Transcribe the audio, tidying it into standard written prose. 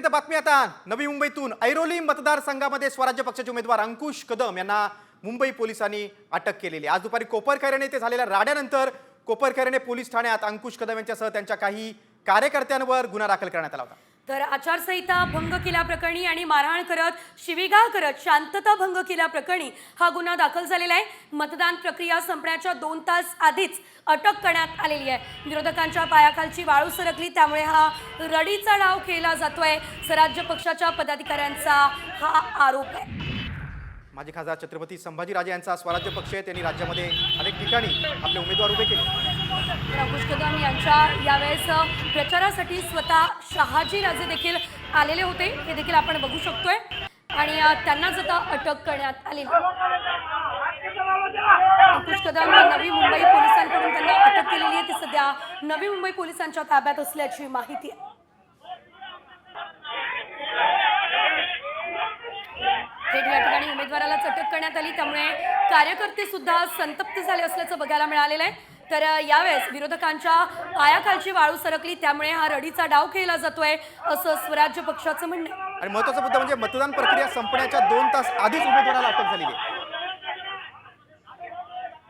महत्त्वाची बातमी आता नवी मुंबईतून ऐरोली मतदारसंघामध्ये स्वराज्य पक्षाचे उमेदवार अंकुश कदम यांना मुंबई पोलिसांनी अटक केलेली आहे। आज दुपारी कोपरखैरणे येथे झालेल्या राड्यानंतर कोपरखैरणे पोलीस ठाण्यात अंकुश कदम यांच्यासह त्यांच्या काही कार्यकर्त्यांवर गुन्हा दाखल करण्यात आला होता। तर आचारसंहिता भंग केल्याप्रकरणी आणि मारहाण करत शिवीगाळ करत शांतता भंग केल्याप्रकरणी हा गुन्हा दाखल झालेला आहे। मतदान प्रक्रिया संपण्याच्या 2 तास आधीच अटक करण्यात आलेली आहे। विरोधकांच्या पायाखालची वाळू सरकली, त्यामुळे हा रडीचा डाव केला जातोय, स्वराज्य पक्षाच्या पदाधिकाऱ्यांचा हा आरोप आहे। माजी खासदार छत्रपती संभाजीराजे यांचा स्वराज्य पक्ष आहे, त्यांनी राज्यामध्ये अनेक ठिकाणी आपले उमेदवार उभे केले। अंकुश कदम यांच्या यावेळेस प्रचारासाठी स्वतः शहाजीराजे देखील आलेले होते, हे देखील आपण बघू शकतोय आणि त्यांनाच आता अटक करण्यात आलेली। अंकुश कदम नवी मुंबई पोलिसांकडून त्यांना अटक केलेली आहे, ती सध्या नवी मुंबई पोलिसांच्या ताब्यात असल्याची माहिती आहे। थेट या ठिकाणी उमेदवारालाच अटक करण्यात आली, त्यामुळे कार्यकर्ते सुद्धा संतप्त झाले असल्याचं बघायला मिळालेलं आहे। तर यावेळेस विरोधकांच्या पायाखालची वाळू सरकली, त्यामुळे हा रडीचा डाव केला जातोय असं स्वराज्य पक्षाचं म्हणणं आहे। आणि महत्त्वाचा मुद्दा म्हणजे मतदान प्रक्रिया संपण्याच्या 2 तास आधीच उमेदवाराला अटक झालेली आहे।